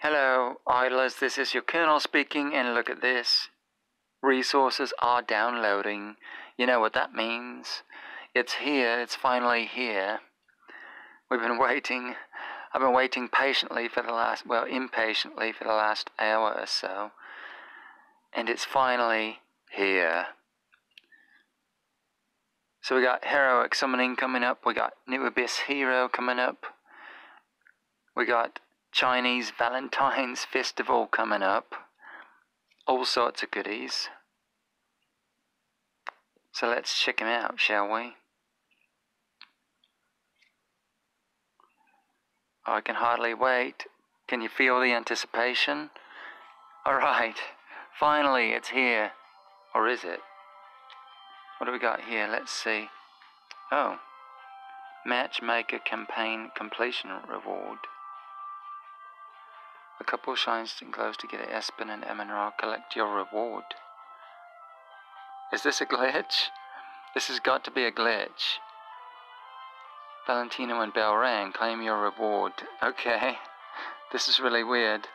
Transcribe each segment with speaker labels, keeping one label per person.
Speaker 1: Hello, idlers, this is your Colonel speaking, and look at this. Resources are downloading. You know what that means. It's here, it's finally here. We've been waiting. I've been waiting patiently for the last, impatiently for the last hour or so. And it's finally here. So we got Heroic Summoning coming up, we got New Abyss Hero coming up, we got Chinese Valentine's Festival coming up, all sorts of goodies. So let's check them out, shall we? Oh, I can hardly wait. Can you feel the anticipation? Alright, finally it's here. Or is it? What do we got here? Let's see. Oh, Matchmaker Campaign Completion Reward. A couple shines and glows to get an Espen and Emerald. Collect your reward. Is this a glitch? This has got to be a glitch. Valentino and bell rang. Claim your reward. Okay. This is really weird.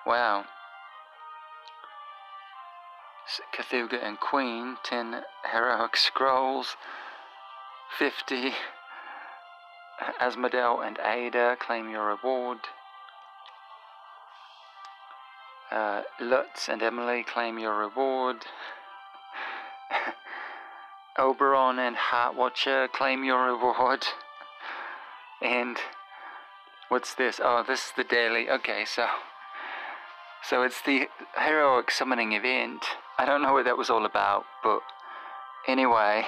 Speaker 1: Wow. Cthuga and Queen. 10 heroic scrolls. 50. Asmodel and Ada. Claim your reward. Lutz and Emily, claim your reward. Oberon and Heartwatcher, claim your reward. And what's this? Oh, this is the daily. Okay, so it's the Heroic Summoning event. I don't know what that was all about, but anyway,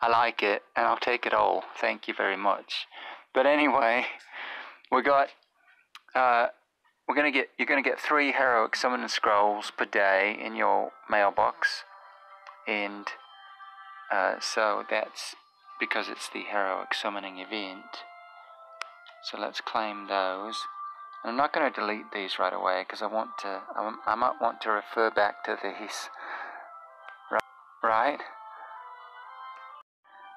Speaker 1: I like it and I'll take it all. Thank you very much. But anyway, we got you're gonna get 3 heroic summoning scrolls per day in your mailbox, and so that's because it's the heroic summoning event. So let's claim those. And I'm not going to delete these right away because I might want to refer back to these. Right?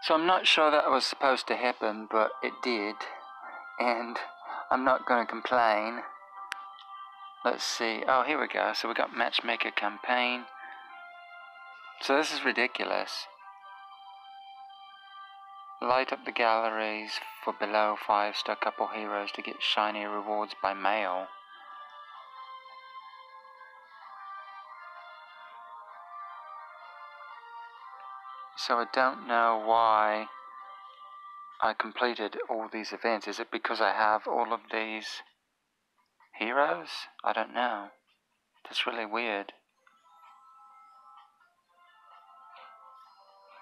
Speaker 1: So I'm not sure that was supposed to happen, but it did, and I'm not going to complain. Let's see. Oh, here we go. So we got Matchmaker Campaign. So this is ridiculous. Light up the galleries for below 5-star couple heroes to get shiny rewards by mail. So I don't know why I completed all these events. Is it because I have all of these heroes? I don't know. That's really weird.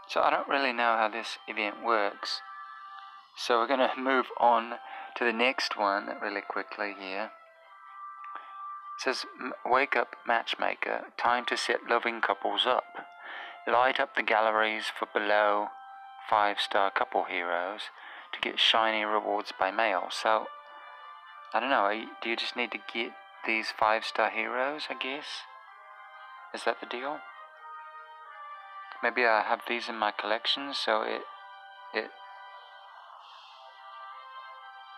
Speaker 1: So I don't really know how this event works. So we're going to move on to the next one really quickly here. It says, wake up matchmaker, time to set loving couples up. Light up the galleries for below 5-star couple heroes to get shiny rewards by mail. So, I don't know, do you just need to get these 5-star heroes, I guess? Is that the deal? Maybe I have these in my collection, so it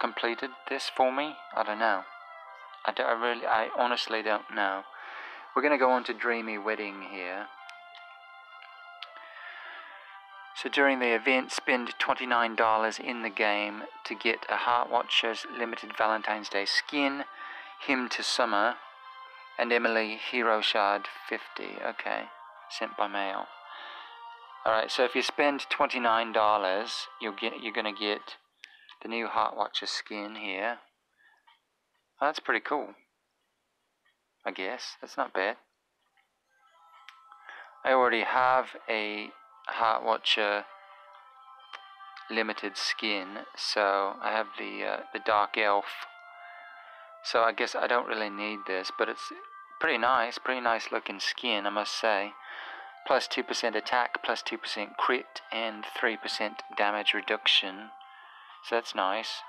Speaker 1: completed this for me? I don't know. I honestly don't know. We're going to go on to Dreamy Wedding here. So during the event, spend $29 in the game to get a Heartwatcher's limited Valentine's Day skin, Hymn to Summer, and Emily Hero Shard 50. Okay, sent by mail. Alright, so if you spend $29, you're going to get the new Heartwatcher skin here. Oh, that's pretty cool, I guess. That's not bad. I already have a Heartwatcher limited skin, so I have the Dark Elf. So I guess I don't really need this, but it's pretty nice looking skin, I must say. Plus 2% attack, plus 2% crit, and 3% damage reduction. So that's nice.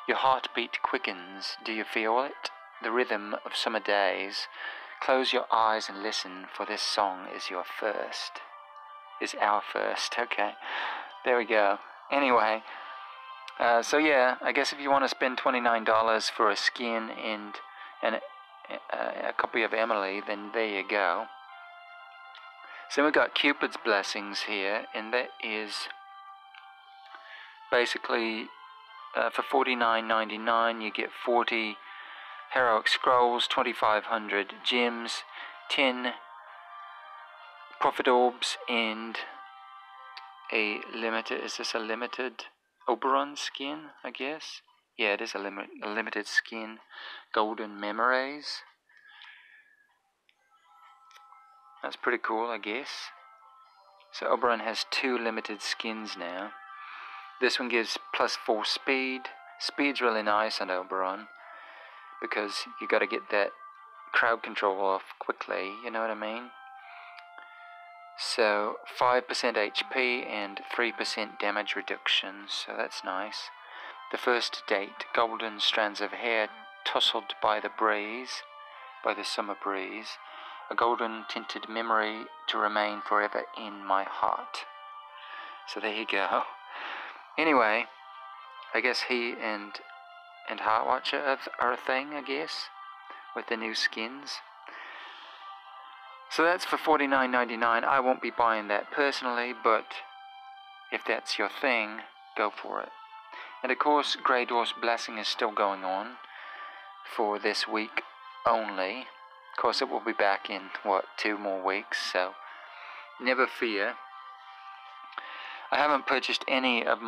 Speaker 1: Your heartbeat quickens. Do you feel it? The rhythm of summer days. Close your eyes and listen, for this song is your first. Is our first. Okay. There we go. Anyway, So yeah, I guess if you want to spend $29 for a skin and a copy of Emily, then there you go. So we've got Cupid's Blessings here, and that is basically for $49.99 you get 40 heroic scrolls, 2,500 gems, 10 profit orbs, and a limited, is this a limited Oberon skin, I guess? Yeah, it is a limited skin, golden memories. That's pretty cool, I guess. So Oberon has 2 limited skins now. This one gives +4 speed. Speed's really nice on Oberon, because you got to get that crowd control off quickly, you know what I mean? So 5% HP and 3% damage reduction, so that's nice. The first date, golden strands of hair tousled by the breeze, by the summer breeze, a golden tinted memory to remain forever in my heart. So there you go. Anyway, I guess he and Heartwatcher are a thing, I guess, with the new skins. So that's for $49.99. I won't be buying that personally, but if that's your thing, go for it. And of course, Grey Dwarf's Blessing is still going on for this week only. Of course, it will be back in, 2 more weeks, so never fear. I haven't purchased any of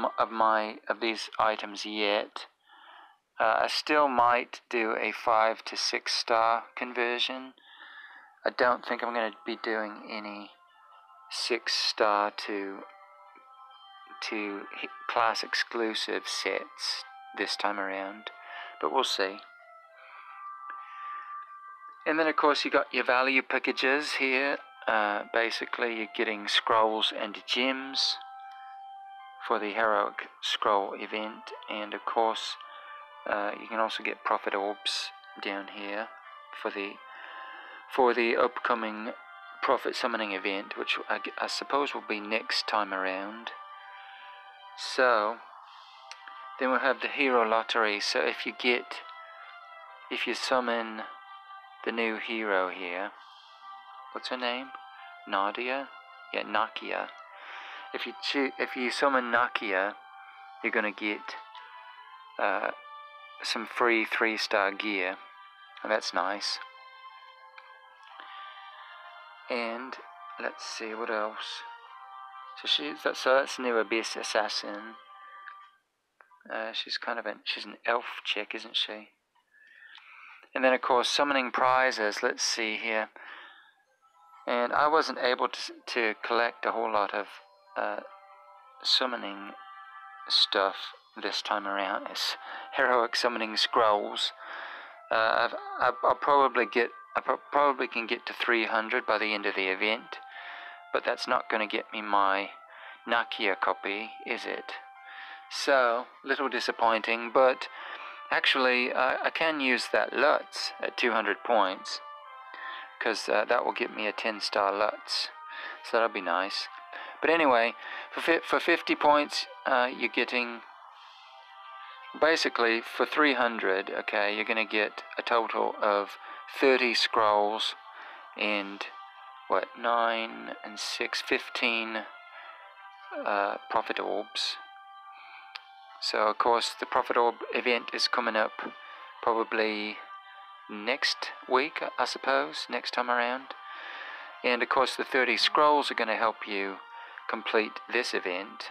Speaker 1: these items yet. I still might do a 5 to 6 star conversion. I don't think I'm going to be doing any 6 star to class exclusive sets this time around, but we'll see. And then of course you got your value packages here. Basically you're getting scrolls and gems for the heroic scroll event, and of course you can also get profit orbs down here for the upcoming profit summoning event, which I suppose will be next time around. So then we'll have the hero lottery. So if you summon the new hero here, what's her name? Nadia? Yeah, Nakia. If you summon Nakia, you're gonna get some free 3-star gear, and that's nice. And let's see what else. So that's new Abyss Assassin. She's an elf chick, isn't she? And then of course summoning prizes. Let's see here. And I wasn't able to collect a whole lot of summoning stuff this time around. It's heroic summoning scrolls. I probably can get to 300 by the end of the event, but that's not going to get me my Nakia copy, is it? So, little disappointing, but actually I can use that Lutz at 200 points, because that will get me a 10-star Lutz, so that'll be nice. But anyway, for 50 points, you're getting, basically for 300, okay, you're going to get a total of 30 scrolls and, 9 and 6, 15 profit orbs. So of course the profit orb event is coming up probably next week, I suppose, next time around. And of course the 30 scrolls are going to help you complete this event.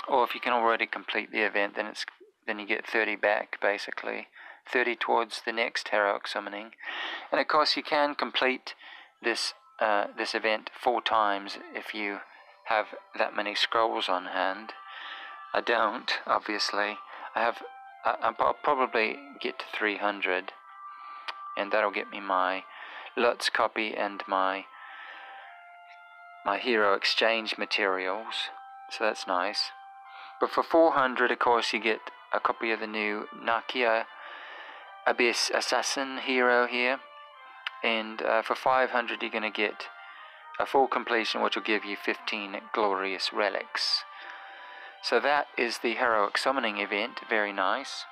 Speaker 1: Or if you can already complete the event, then you get 30 back, basically. 30 towards the next heroic summoning. And of course you can complete this event 4 times if you have that many scrolls on hand. I don't, obviously. I'll probably get to 300, and that'll get me my Lutz copy and my hero exchange materials, so that's nice. But for 400, of course, you get a copy of the new Nakia Abyss Assassin hero here, and for 500 you're going to get a full completion, which will give you 15 glorious relics. So that is the heroic summoning event. Very nice.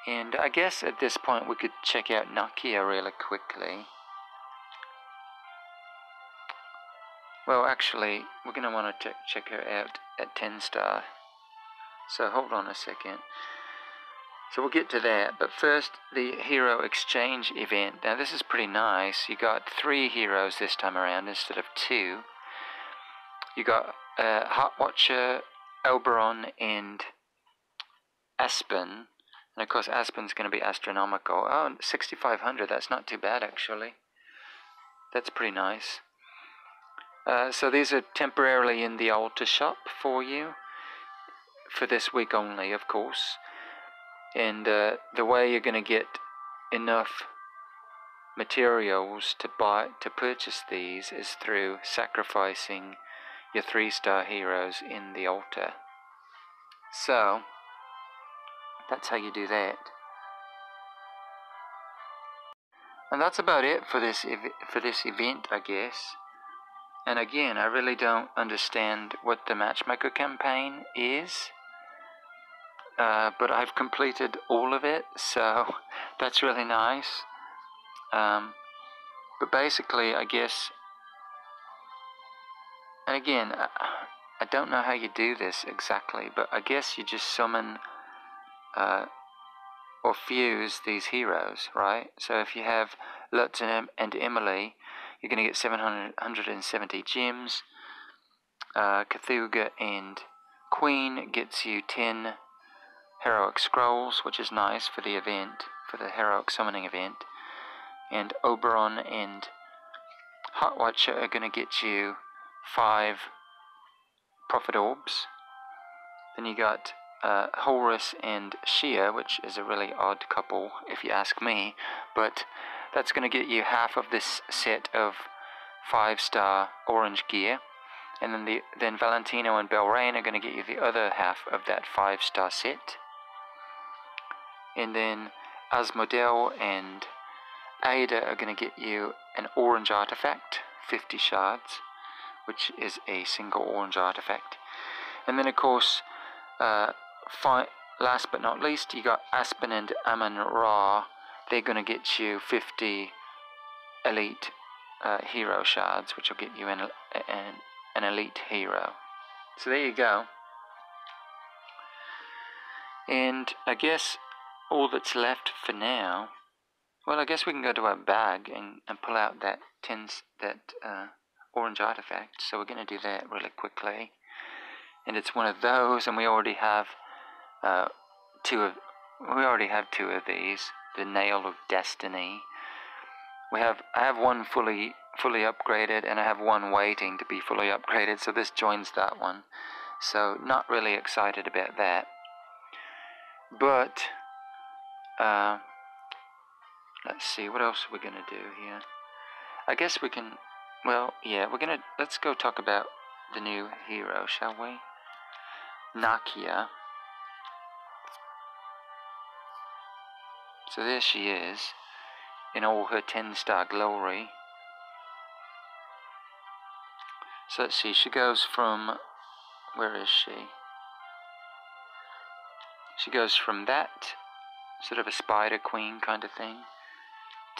Speaker 1: And I guess at this point we could check out Nakia really quickly. Well, actually, we're going to want to check her out at 10 star. So hold on a second. So we'll get to that, but first the hero exchange event. Now this is pretty nice. You got 3 heroes this time around instead of 2. You got Heart Watcher, Oberon, and Aspen. And of course Aspen's going to be astronomical. Oh, 6,500, that's not too bad actually. That's pretty nice. So these are temporarily in the altar shop for you. For this week only, of course. And the way you're going to get enough materials to purchase these is through sacrificing your 3-star heroes in the altar. So that's how you do that. And that's about it for this event, I guess. And again, I really don't understand what the Matchmaker campaign is. But I've completed all of it, so that's really nice. But basically, I guess, and again, I don't know how you do this exactly, but I guess you just summon or fuse these heroes, right? So if you have Lutz and Emily, you're going to get 770 gems. Cthuga and Queen gets you 10 heroic scrolls, which is nice for the event, for the heroic summoning event. And Oberon and Heart Watcher are going to get you 5 Prophet Orbs. Then you got Horus and Shia, which is a really odd couple if you ask me, but that's going to get you half of this set of 5-star orange gear. And then Valentino and Belrain are going to get you the other half of that 5-star set. And then Asmodel and Ada are going to get you an orange artifact, 50 shards, which is a single orange artifact. And then of course, last but not least, you got Aspen and Amun-Ra. They're going to get you 50 elite hero shards, which will get you an elite hero. So there you go. And I guess all that's left for now, well, I guess we can go to our bag and pull out that orange artifact. So we're going to do that really quickly. And it's one of those, and we already have 2 of these. The Nail of Destiny. I have one fully upgraded, and I have one waiting to be fully upgraded. So this joins that one. So not really excited about that. But let's see, what else are we going to do here? I guess we can, well, yeah, let's go talk about the new hero, shall we? Nakia. So there she is, in all her 10-star glory. So let's see, she goes from, where is she? She goes from that, sort of a spider queen kind of thing,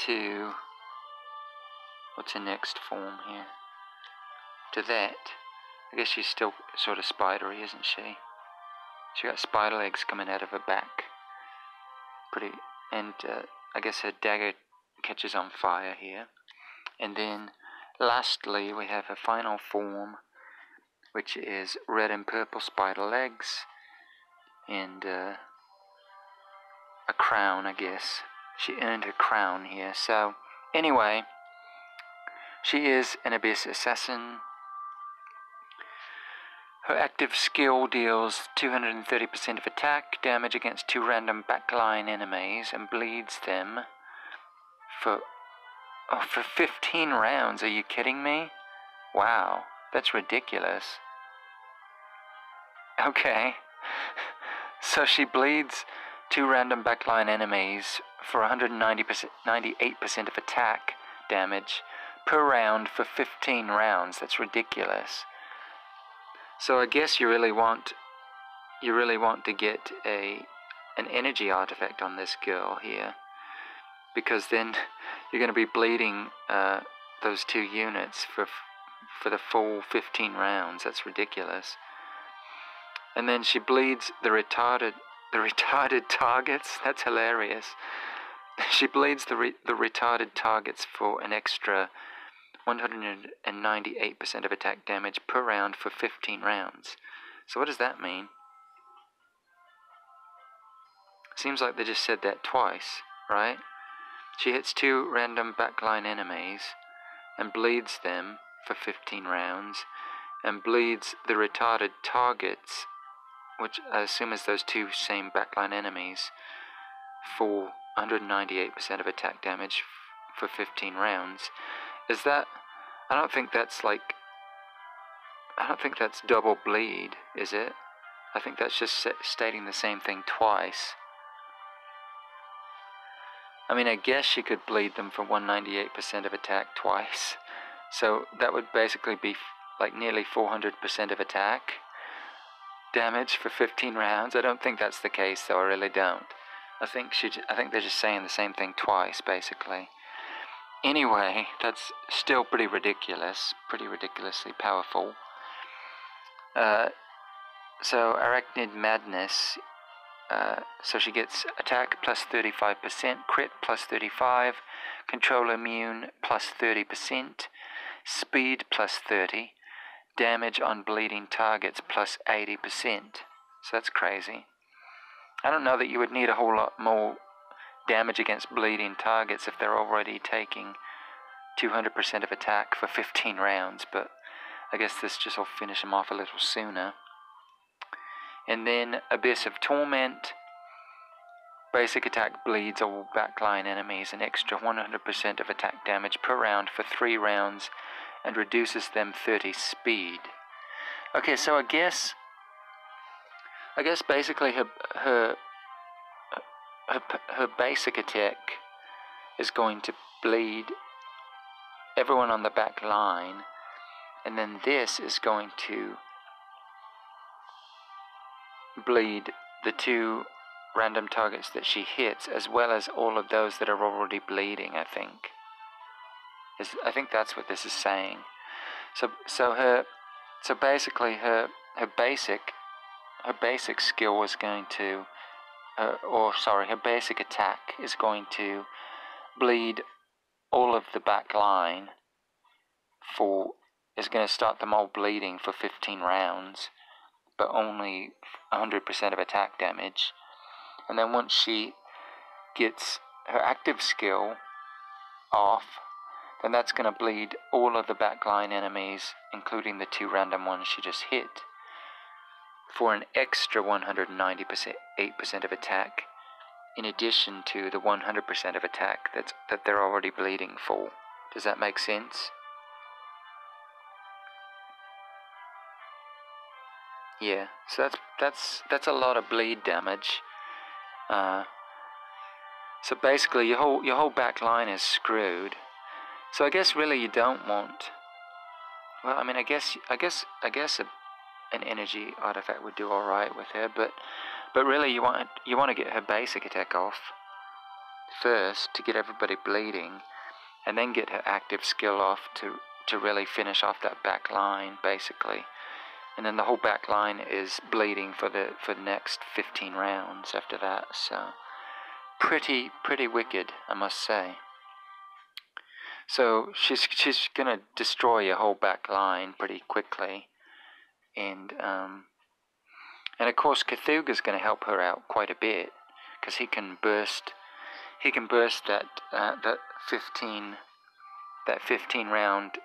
Speaker 1: to, what's her next form here? To that. I guess she's still sort of spidery, isn't she? She got spider legs coming out of her back. Pretty, and I guess her dagger catches on fire here. And then, lastly, we have her final form, which is red and purple spider legs, and a crown, I guess. She earned her crown here. So, anyway, she is an Abyss Assassin. Her active skill deals 230% of attack damage against 2 random backline enemies and bleeds them for 15 rounds. Are you kidding me? Wow, that's ridiculous. Okay. So she bleeds 2 random backline enemies for 98% of attack damage per round for 15 rounds. That's ridiculous. So I guess you really want to get an energy artifact on this girl here, because then you're going to be bleeding those 2 units for the full 15 rounds. That's ridiculous. And then she bleeds the retarded targets. That's hilarious. She bleeds the retarded targets for an extra 198% of attack damage per round for 15 rounds. So what does that mean? Seems like they just said that twice, right? She hits 2 random backline enemies and bleeds them for 15 rounds, and bleeds the retarded targets, which I assume is those 2 same backline enemies, for 198% of attack damage for 15 rounds. Is that... I don't think that's double bleed, is it? I think that's just stating the same thing twice. I mean, I guess she could bleed them for 198% of attack twice. So that would basically be like nearly 400% of attack damage for 15 rounds. I don't think that's the case, though. I really don't. I think they're just saying the same thing twice, basically. Anyway, that's still pretty ridiculous, pretty ridiculously powerful. So Arachnid Madness, so she gets attack plus 35%, crit plus 35, control immune plus 30%, speed plus 30, damage on bleeding targets plus 80%. So that's crazy. I don't know that you would need a whole lot more damage against bleeding targets if they're already taking 200% of attack for 15 rounds, but I guess this just will finish them off a little sooner. And then Abyss of Torment. Basic attack bleeds all backline enemies an extra 100% of attack damage per round for 3 rounds and reduces them 30 speed. Okay, so I guess basically her basic attack is going to bleed everyone on the back line, and then this is going to bleed the 2 random targets that she hits, as well as all of those that are already bleeding. I think that's what this is saying. So basically her basic skill is going to, her basic attack is going to bleed all of the back line is going to start them all bleeding for 15 rounds, but only 100% of attack damage. And then once she gets her active skill off, then that's going to bleed all of the backline enemies, including the 2 random ones she just hit, for an extra 198% of attack, in addition to the 100% of attack that they're already bleeding for. Does that make sense? Yeah, so that's a lot of bleed damage. So basically your whole back line is screwed. So I guess really you don't want... Well, I mean, I guess an energy artifact would do all right with her, but really you want to get her basic attack off first to get everybody bleeding, and then get her active skill off to really finish off that back line, basically. And then the whole back line is bleeding for the next 15 rounds after that. So pretty wicked, I must say. So she's gonna destroy your whole back line pretty quickly, and of course Cthuga's gonna help her out quite a bit, because he can burst that 15 round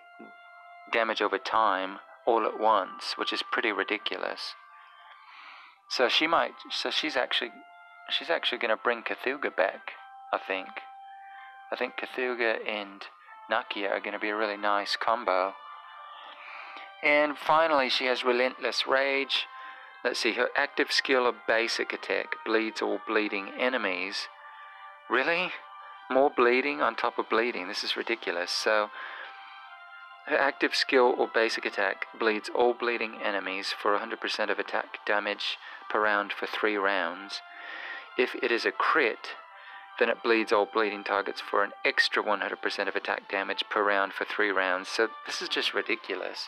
Speaker 1: damage over time all at once, which is pretty ridiculous. So she's actually gonna bring Cthuga back, I think. I think Cthuga and Nakia are gonna be a really nice combo. And finally she has Relentless Rage. Let's see, her active skill of basic attack bleeds all bleeding enemies. Really? More bleeding on top of bleeding? This is ridiculous. So Her active skill or basic attack bleeds all bleeding enemies for 100% of attack damage per round for 3 rounds. If it is a crit, then it bleeds all bleeding targets for an extra 100% of attack damage per round for 3 rounds. So this is just ridiculous.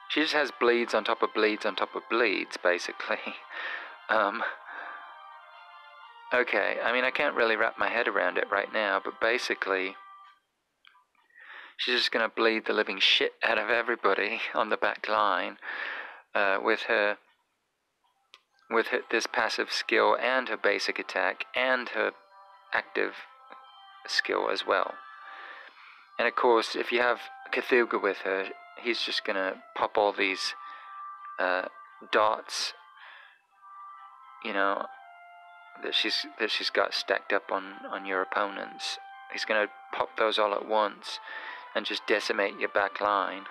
Speaker 1: She just has bleeds on top of bleeds on top of bleeds, basically. Okay, I mean, I can't really wrap my head around it right now, but basically, she's just going to bleed the living shit out of everybody on the back line with this passive skill and her basic attack and her active skill as well. And of course, if you have Cthuga with her, he's just going to pop all these dots, you know, that she's got stacked up on your opponents. He's going to pop those all at once and just decimate your back line.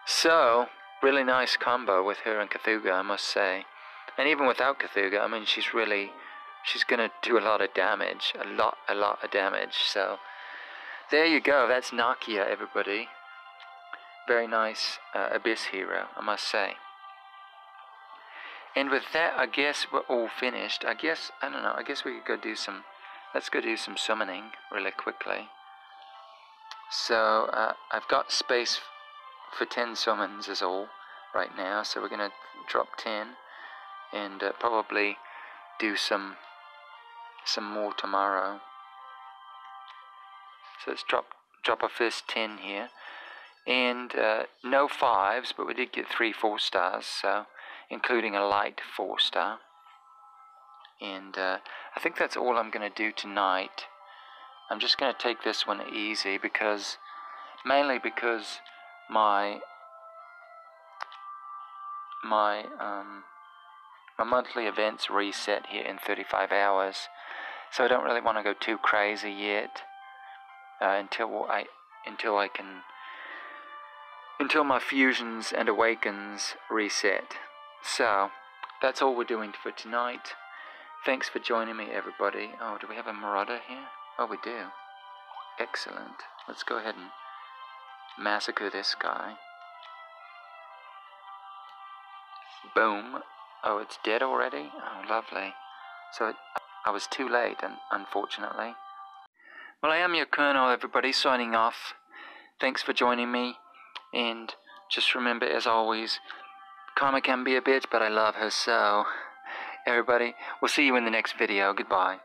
Speaker 1: So, really nice combo with her and Cthuga, I must say. And even without Cthuga, I mean, she's going to do a lot of damage. A lot of damage. So, there you go. That's Nakia, everybody. Very nice Abyss hero, I must say. And with that, I guess we're all finished. I don't know, I guess we could go do some, let's go do some summoning really quickly. So, I've got space for 10 summons is all right now, so we're going to drop 10 and probably do some more tomorrow. So let's drop a first 10 here. And no 5s, but we did get 3 4-stars, so including a light 4-star. And I think that's all I'm going to do tonight. I'm just going to take this one easy mainly because my monthly events reset here in 35 hours, so I don't really want to go too crazy yet until my fusions and awakens reset. So that's all we're doing for tonight. Thanks for joining me, everybody. Oh, do we have a marauder here? Oh, we do. Excellent. Let's go ahead and massacre this guy. Boom. Oh, it's dead already? Oh, lovely. So I was too late, unfortunately. Well, I am your Colonel, everybody, signing off. Thanks for joining me. And just remember, as always, Karma can be a bitch, but I love her so. Everybody, we'll see you in the next video. Goodbye.